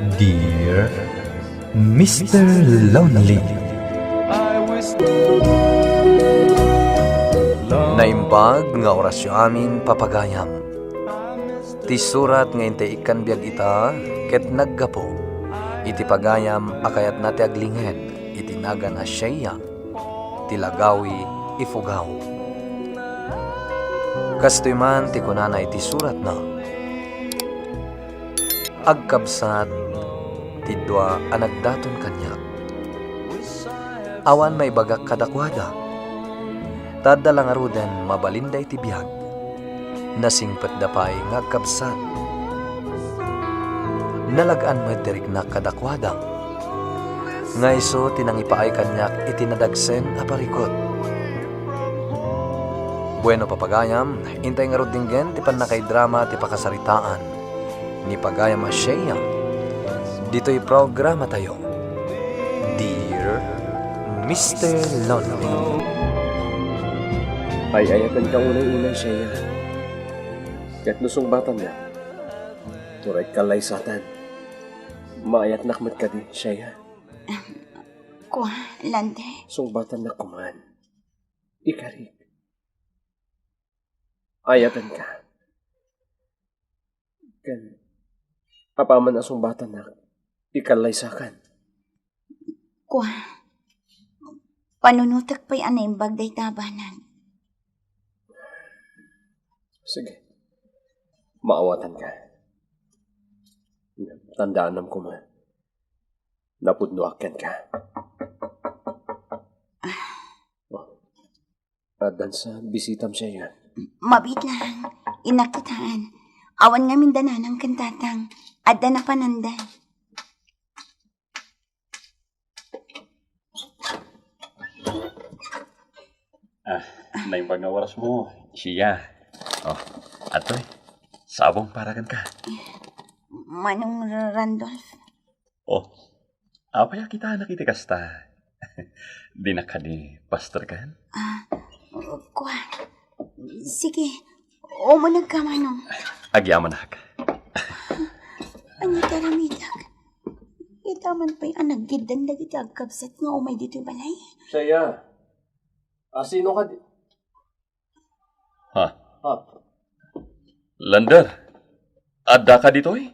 Dear Mr. Lonely. Naimbag nga orasyo amin papagayam. Ti surat nga inte ikan biag ita ket naggapo. Iti pagayam akayat nati aglinged iti nagan asya ti lagawi ifugaw. Kastoy man ti kunana iti surat na. Agkabsat ti dua anagdaton kanya. Awan may bagak kadakwada. Tadda lang aruden mabalinda iti biyag. Nasingpet dapay nga agkabsat. Nalagaan mo itirik na kadakwada. Nga iso tinangipaay kanyak itinadagsen a parikot. Bueno papagayam, intay nga rudinggen ti panakay drama ti pakasaritaan. Ni pagayam asya. Dito'y programa tayo. Dear Mr. Lonely. Ay ayatan ka unay-unay siya. Kat nusong batan na. Turay kalay satan. Maayat nakmat ka di siya. Kuha, lande. Song batan na kuman. Ikarik. Ayatan ka. Kan. Apaman asong batan na. Ikalay sakan. Kuha. Panunutak pa'y anay bagday tabanan. Sige. Maawatan ka. Tandaan nam ko man. Napudnuakan ka. Adan sa bisitam siya yan. Mabit lang. Inakitaan. Awan nga mindanan ang kantatang. Adda na pananday. Naimbag nga oras mo. Siya. Atoy. Sabong paragan ka. Manong Randolph. Apaya kita nakiti kasta. Di na ka ni pastor kan? Kuha. Sige. Umunag ka, Manong. Agyaman na ka. Ano taramidag? Itaman pa'y anaggidan na dito agkabsat nga umay dito'y balay. Siya. Sino ka di? Ha? Lander. Adda ka dito eh?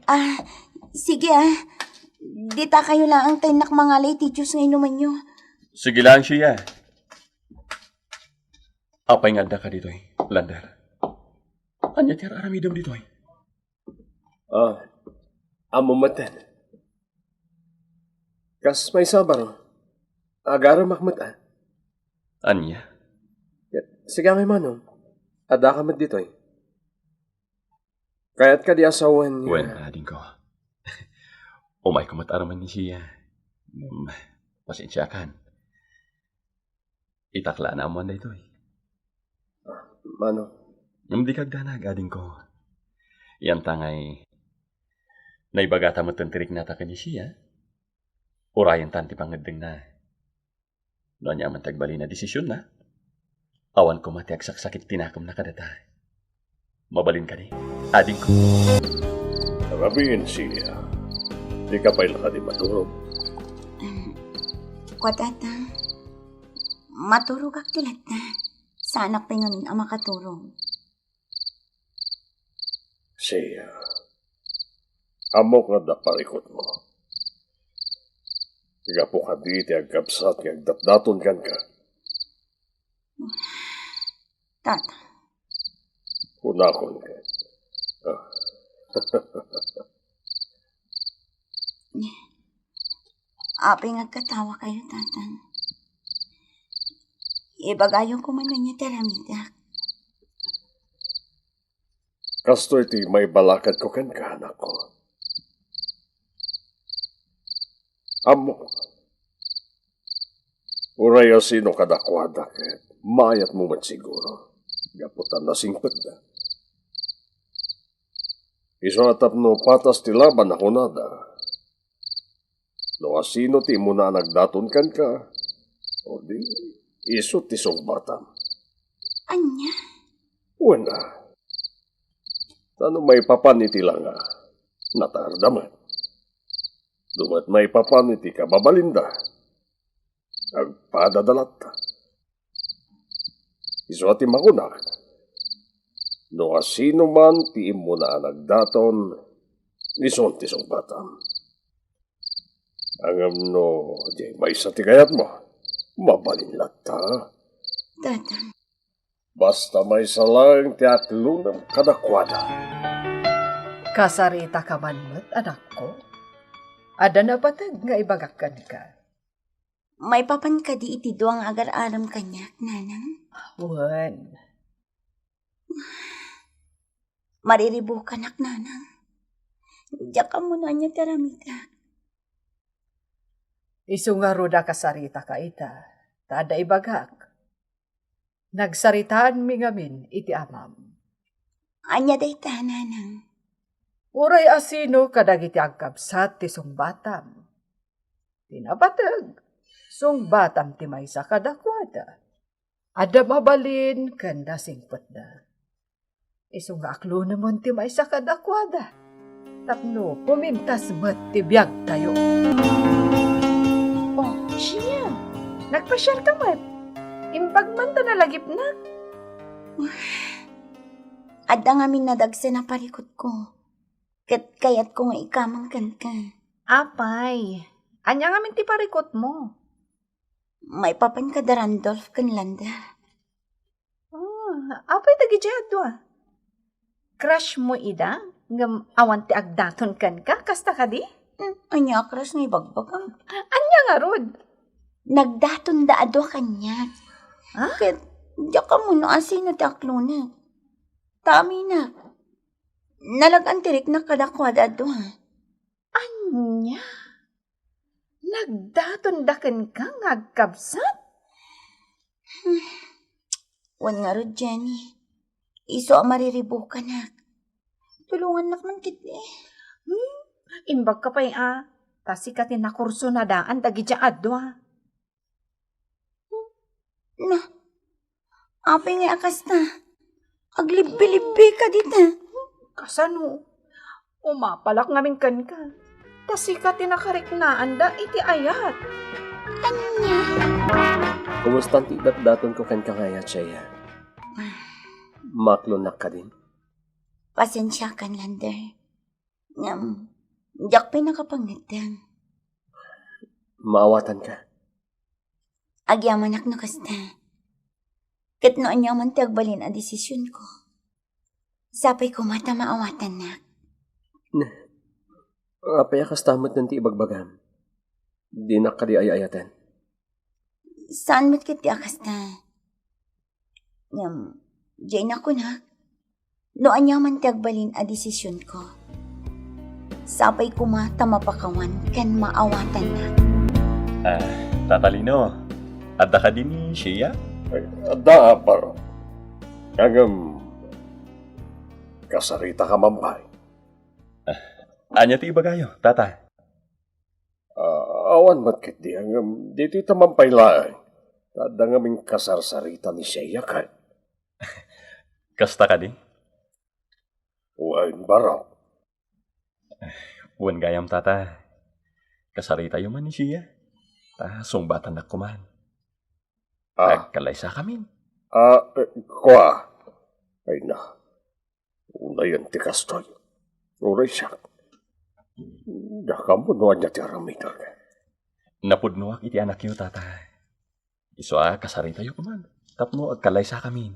Sige Dita kayo lang ang taynak mga lay teachers nga inuman nyo. Sige lang siya. Apay nga adda ka dito eh, Lander. Anya tiyar aramidam dito eh? Amumatan. Kas may sabar. Agara makmat Anya? Sige may manong. Ada ka mat dito eh. Kaya't ka di asawan niya. Wen, ading ko. Umay kumataraman ni siya. Pasensya kan. Itakla na mo na ito eh. Manong. Yung di kagdanag, ading ko. Yan tangay. Naibagata mo tantirik nata ka ni siya. Urayan tanti pangadeng na. Noon niya man tagbali na desisyon na. Awan ko mati agsakit tinakam na kadata. Mabalin ka ni, ading ko. Rabiin siya. Di ka pa'y lakad maturog. Kwadata. Maturog ak tilat na. Sana pa'y ngamin ang makaturog. Siya. Amok nga daparikot mo. Iga po ka di ti agkabsat nga agdatdaton kan ka. Tata. Unakon ka. Apay ngagkatawa kayo, tatan. Ibagayon ko man niya taramidak. Kasto iti may balakad ko kan ka, anak ko. Amok. Uraya sino kadakwada ket mayat mo man siguro. Gaputan na singpet na. Iso atap no patas ti laban ako nada. No asino ti mo na nagdaton kan ka. O di, iso ti song batam. Anya? Wala. Tano may papaniti lang natardaman. Dumat may papaniti ka babalinda. Agpadadalat ta. Iso ati makunak. No asino man ti imo na nagdaton, ison ti song batam. Angam no, di may sa tigayat mo, mabalinlat ta. Tatang, Basta may salang ti atlo ng kadakwada. Kasarita ka man mo't, anak ko. Ada na batag nga ibagakan ka. may papan ka di iti duwang agar-aram kanya, nanang. Wan. Mariribo ka nak, nanang. Diyak ka muna niya taramita. Isungaruda kasarita ka ita. Tada ibagak. Nagsaritaan mi ngamin iti amam. Anya day ta, nanang. Uray asino kadagiti agkabsat ti sungbatam. Tinabatag. Sungbatam ti maysa kadakwada. Ada mabalin kanda singpot na. Isungaklo naman ti maysa kadakwada. Tapno pumintas met ti biyag tayo. Oh, siya. Nagpasyar ka met. Imbag man ta nalagip na. Ada nga minadagsa na parikot ko. Kayat ko nga ikamang kan ka. Apay. Anya nga min ti parikot mo. May papan ka da Randolph kan landa. Apay tagijado ah. Crush mo ida? Ngam awan ti agdaton kan ka? Kasta ka di? Anya akras nga ibagbagang. Anya nga rod. Nagdaton da adwa kanya. Ha? Ket, diyak ka muna asino ti aklo na. Tami na. Nalagang tirik na kadakwada adwa. Anya? Nagdaton daken ka ngagkabsat? Wan nga rod, Jenny. Iso ang mariribo ka na. Tulungan nak man kit eh. Imbag ka pa'y Tasi ka tinakurso na daan dagi dya adwa. Na, apay nga akas na. Aglibbi-libbi ka dita. Kasano? Umapalak ngamin kan ka. Tasi ka tinakariknaan da iti ayat. Anya? Kumusta ti daton ko kan kangayat siya? Maklunak ka din. Pasensya kan, Lander. Ngam, diyak pinakapangitang. Maawatan ka. Agyaman ak nakasta. Kat noon niya man tagbalin a desisyon ko. Sapay ko mata maawatan na. Apaya kastamot ng ti ibagbagam. Di na ka di ayayatan. Saan mo't kiti akasta? Ngam, diyan ako na. Noon niya man tagbalin a desisyon ko. Sapay ko mata mapakawan kan maawatan na. Tatalino, adda ka din ni siya? Da, paro. Kagam, kasarita ka mambay. Anya ti ibagayo, tata? Awan matkit di hanggang dito tamampay laang. Tada nga ming kasarsarita ni siya ka. Kasta ka din? Uwan baraw. Uwan gayam, tata. Kasarita yung man ni siya. Sungbatan na kuman. Kalaysa kami. Kwa. Ay na. Unayan ti kastoy. Uray siya. Dakam mo noan niya ti aramita. Napudnuak iti anak yu, tata. Iso kasarita yu kuman. Tapno agkalaysa kami.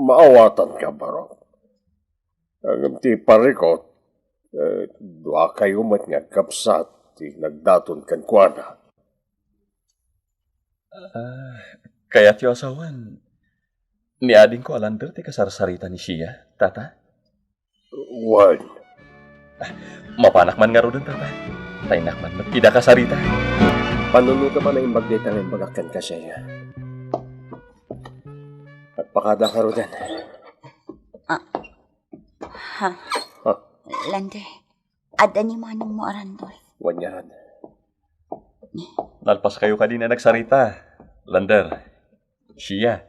Maawatan ka baraw. Ang ti parikot. Dua kayo mat nga kapsat. Ti nagdaton kan kuana. Kaya't yu asawan. Ni ading ko alander ti kasarsarita ni siya, tata. Uwan. Mapanak man nga ro tata. Tainak man magkida kasarita. Panuno ka man ang imbagdita ng imbagakan ka siya. Nagpakada ka ro din. Ha? Lander, ada ni manong mo arandol. Wanyaran. Nalpas kayo ka din na nagsarita. Lander, siya.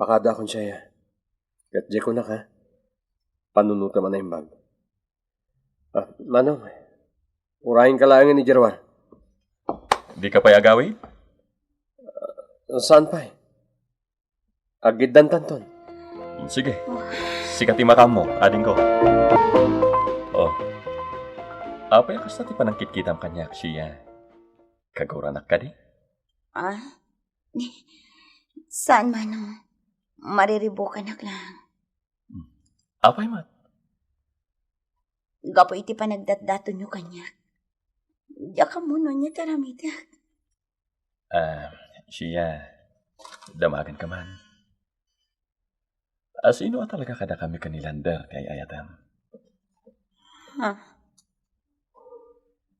Pakada akong siya. Kat di ko na ka. Panunuta man na yung bag. Manong, Urahin ka lang ni Jerwan. Di ka pa'y agawin? Saan pa eh? Agid dan tanton. Sige. Sikati makam mo, ading ko. Oh. Apa yung kasta ti panangkit kitam kanyak siya? Kaguranak ka di? Ah? Saan manong? Mariribo ka na lang. Apa yung mat? Gapo iti pa nagdatdato nyo kanya. Diya ka muna niya taramita. Siya. Damagan ka man. Sino talaga kada kami kanilander kay ayatam? Ha?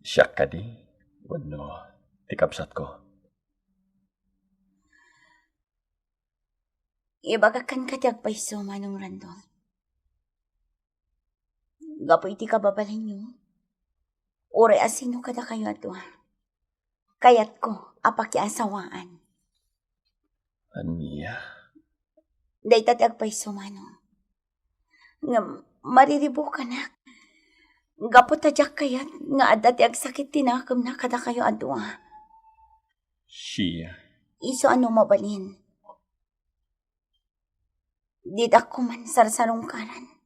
Siyak ka di? Wano, tikapsat ko. Ibagakan ka tiyag paiso manong Randol. Gapo iti kababalin nyo. Ure asino kada kayo ato. Kayat ko, apakiasawaan. Aniya? Day tatiag paiso manong. Nga mariribo ka na. Gapo tadyak kayat nga adatiag sakit tinakam na kada kayo ato. Siya. Iso ano mabalin. Didak ko man sarsarong karan.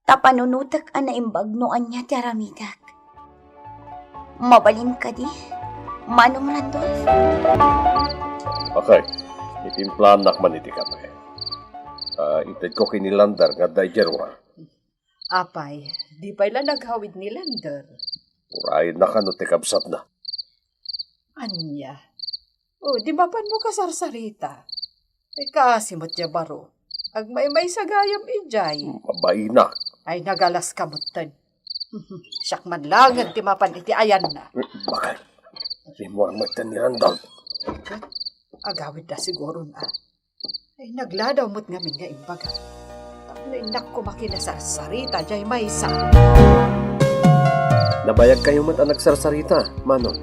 Tapanunutak anaimbag noan niya tiaramitak. Mabalin ka di, Manong Randolph. Okay. Itimplan nakman iti kamay. Itad ko kinilandar nga day Jerwan. Apay, di pa ila naghawid ni Lander. Urahin na ka no tikabsat na. Anya? Di ba pan mo kasarsarita? Kasimot niya baro. Agmay-may sagayam ijay. Mabainak. Ay nagalas kamutan. Siyak man lang ang timapan iti ayan na. Bakit? Di mo ang magtan ni Randolph. Agawid na siguro na. Ay nagladaw mo't ngamin nga imbaga. Tapos inak ko makinasarsarita jay may isa. Nabayag kayo man ang nagsarsarita, Manong.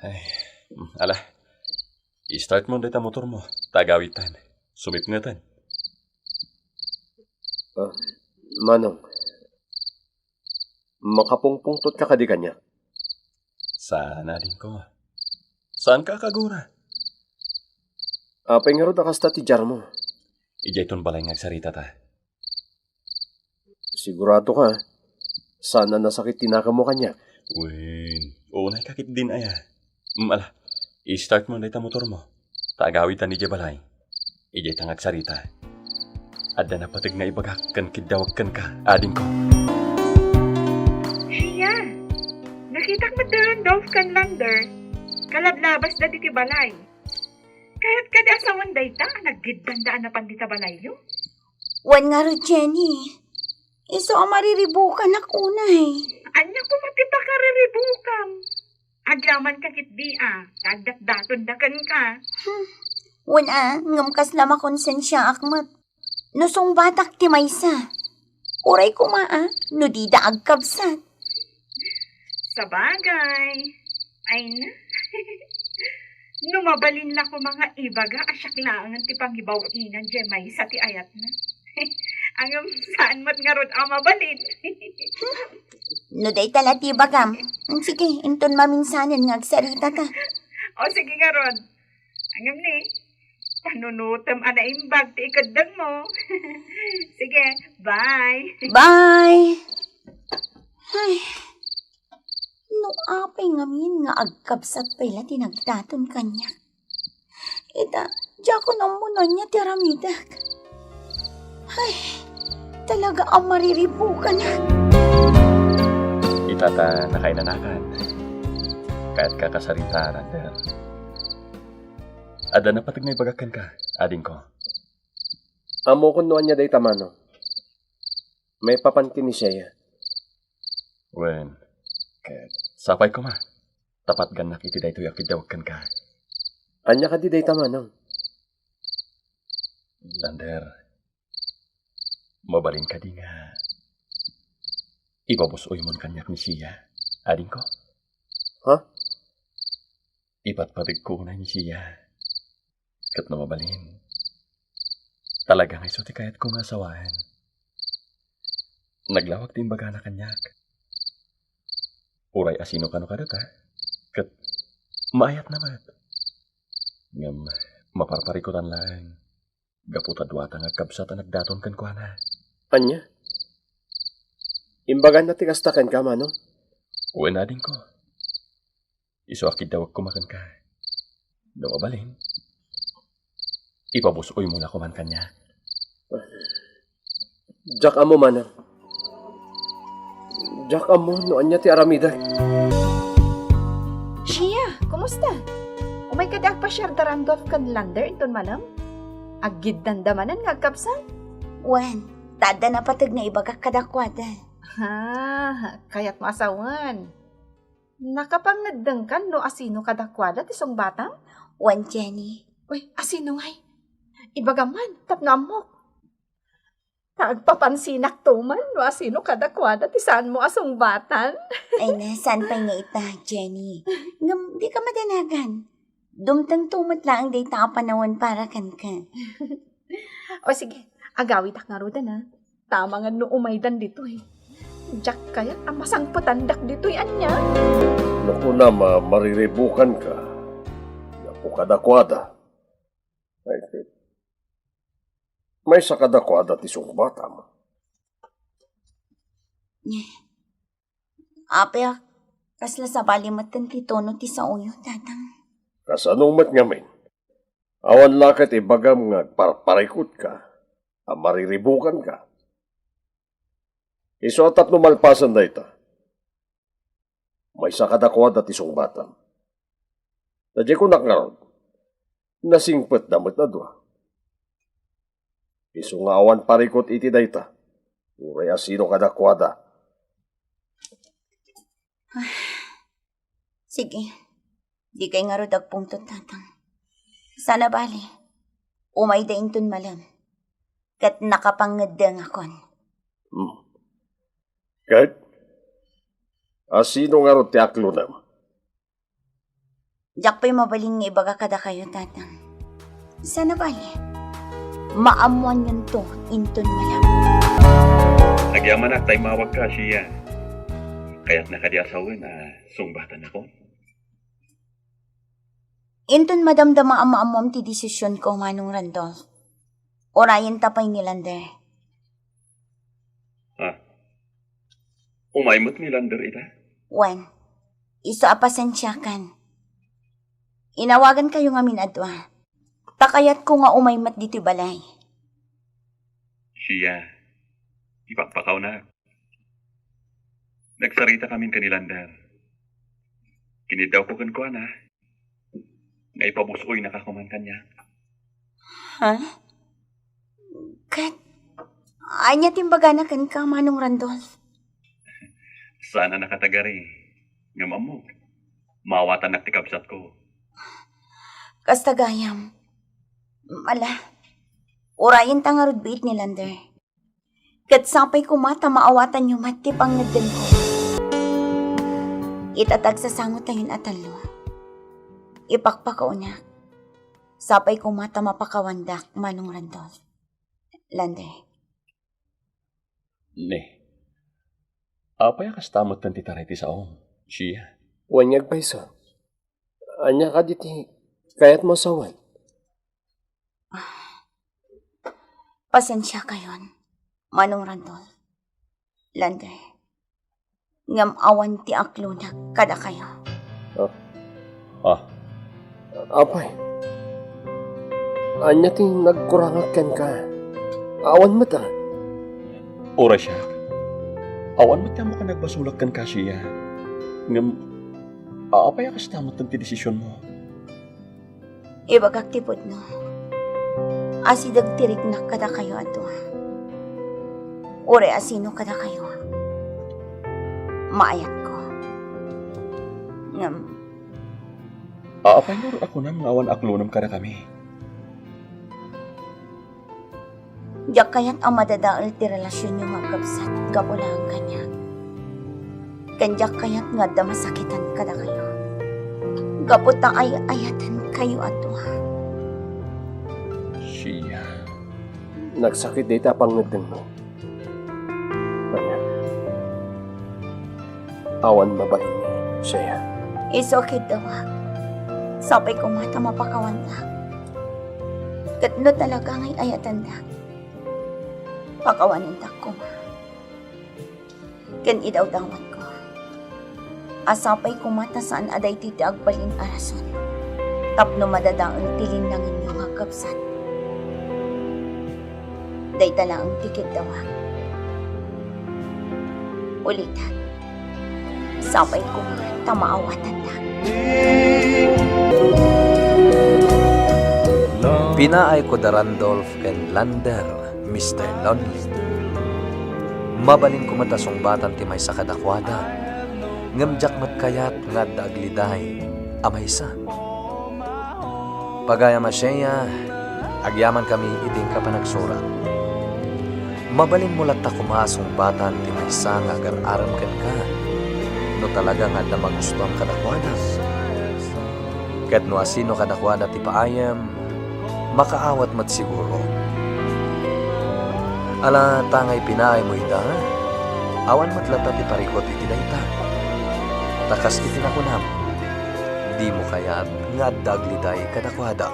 Ay, ala. I-start mo dito motor mo. Tagawitan. Sumipngatan. Manong, makapungpungtot ka kadi kanya. Sana din ko. Saan ka kagura? Apay nga ro nakasta ti jar mo. Ijay ton balay ngagsarita ta. Sigurado ka, sana nasakit tinaka mo kanya. Uwin, unay kakit din aya. Ala, i-start mo dito motor mo. Tagawitan ni balay. Ijay tangag sarita. Ada na patig na ibagak kan kidawagkan ka, ading ko. Siya, nakita mo doon, Dolph kan Lander. Kalablabas na di balay. Kahit kada asawan day ta, naggidandaan na pandita balay yo. Wan nga ro, Jenny. Iso ang mariribukan na kunay. Anya ko matipa ka riribukam. Agyaman ka kitdi tagdat-daton dakan ka. Wan ngamkas lama konsensya akmat. Nusong batak ti maysa. Uray ko no di da agkabsat. Sa bagay. Ay na. Numabalin na ko mga ibaga, asyak lang ang tipang-ibawinan dyan may sa ti ayat na. Angam saan mo't nga rod mabalin. No day talati bagam. Sige, inton maminsanan nga agsarita ka. O sige nga rod. Angam ni, panunutam anaimbag ti ikadang mo. Sige, bye. Bye! Ay, no apay ngamin nga agkabsat pala tinagdaton kanya. Ita, diya ko nang muna niya tiramidak. Ay, talaga ang mariribukan na. Itata nakainanakan. Kahit kakasarita, Rander. Ada na patig na ibagakan ka, ading ko. Amo ko noan niya day tamano. May papantin ni siya. Wen, kahit sapay ko ma. Tapat ganak iti dayto yakidawagkan ka. Anya ka di day tamano. Lander, mabalin ka di nga. Ibabusoy mon kanyak ni siya, ading ko. Ha? Ipatpatig ko na ni siya. Kat na mabalin. Talagang iso ti kayat ko masawahan. Naglawag din baga na kanyak. Uray asino kano kada ta? Kat maayat naman. Ngam maparparikutan lang. Gaputa duwata nga kabsat ang nagdaton kan kuana. Anya? Imbagan na tikastakan ka, Manong. Uwi na din ko. Iso akid daw kumakan ka. Daw abalin. Ipabusoy muna kuman kanya. Jak amo, Manang. Jak amo, no anya ti aramida. Shia, kumusta? Umay ka pa share the Randolph kan lander inton malam? Agid dandamanan nga kapsan? Wan, tada na patag na ibagak kadakwada. Ha, kaya't masawan. Nakapangnaddang kan no asino kadakwada ti song batang? Wan, Jenny. Uy, asino ngay? Ibagaman, tapno amok. Tagpapansinak tuman no asino kadakwada ti saan mo asong batan? Ay na, saan pa nga ita, Jenny? Ngam, di ka madanagan. Dumtang tumat lang ang data panawan para kan ka. O sige, agawit ak nga ruda na. Tama nga no umaydan dito eh. Jack kaya ang masangputandak dito'y anya. Naku na, mariribukan ka. Naku kadakwada. Ay, may sa kadakwada ti sumbata mo. Ape, kasla sa balimatan ti tono ti sa uyo, tatang. Kasanong mat ngamin. Awan lakit ibagam nga parparikot ka. Mariribukan ka. Iso at tatlo malpasan na ita. May sa kadakwada ti sumbatan. Nadya ko nakarod. Nasingpet damot na doa. Iso nga awan parikot iti dayta. Uray asino kadakwada. Sige, di kay nga rodag pungtot, tatang. Sana bali, umay da inton malam. Kat nakapangadang akon. Kahit, asino nga ro ti aklo na. Diyak pa'y mabaling nga ibaga kada kayo, tatang. Sana bali, maamuan yun to inton malam. Nagyaman ak tay mawag ka siya. Kaya't nakadiasawan sungbatan ako. Inton madamdama ang maamuam ti desisyon ko, Manong Randolph. Orayan tapay ni Lander. Umaymot ni Lander ita? Wen, isa apasensyakan. Inawagan kayo nga minadwa. Takayat ko nga umaymat dito balay. Siya, ipakpakaw na. Nagsarita kami ka ni Lander. Kinidaw ko kan kuha na. Nga ipabusoy nakakuman kanya. Ha? Kat, anya timbaga na kan ka, Manong Randolph. Sana nakatagari. Nga mamog. Mawatan naktikabsat ko. Kastagayam. Mala, orayin tangarod biit ni Lander. Kat sapay ko mata maawatan yung matip ang nagdan ko. Itatag sa sangot tayon at talo. Ipakpakaw na. Sapay ko mata mapakawandak, Manong Randolph. Lander. Ne. Apaya kastamot ng titareti sa om. Siya. Wanyag pa isa. Anya ka diti, kaya't masawan. Pasensya kayon, Manong Randolph. Lander. Ngam awan ti aklo na kada kayo. Apay. Anya ti nagkurangat kan ka. Awan mo ta. Ora siya. Awan mo mo ka nagbasulak kan ka siya. Ngam, apaya kastamot ng desisyon mo. Ibagak tipod no. Asidag tirik na kada kayo ato. Ore asino kada kayo. Maayat ko. Ngam, Apay nuro ako na mga awan aklonam kada kami. diyak kayat ang madadaol ti relasyon yung magkabsat kapulang kanya. Kandiyak kayat nga da masakitan kada kayo. Kaputa ay ayatan kayo ato. Siya. Nagsakit dita pang nagdang mo. Anya. Awan mabalin ni Shea. It's okay daw. Sapay ko mata mapakawan na. Katno talaga ngay ayatan na. Pakawanin tak ko ma. Ken idaw dawat ko. Asapay ko mata saan aday titi agbalin arason. Tapno madadaon tilin ng inyong agkapsat. Day tala ang tikit daw. Ulitan. Sapay ko mata maawatan na. Pinaay ko da Randolph ken Lander, Mr. Lonely. Mabalin ko matasong batan ti may sa kadakwada. Ngamjak matkayat nga dagliday, amaysa. Pagaya masya, agyaman kami iting kapanagsurat. Mabalin mo lang ta kumasong batan ti may sa nga agar-aram ken ka. No talaga nga na magusto ang kadakwada. Ket no asino kadakwada ti paayam, makaawat mat siguro. Ala tangay pinaay mo ida, awan matlata ti parikot iti dayta. Takas iti nakunam, di mo kayat nga dagliday kadakwada.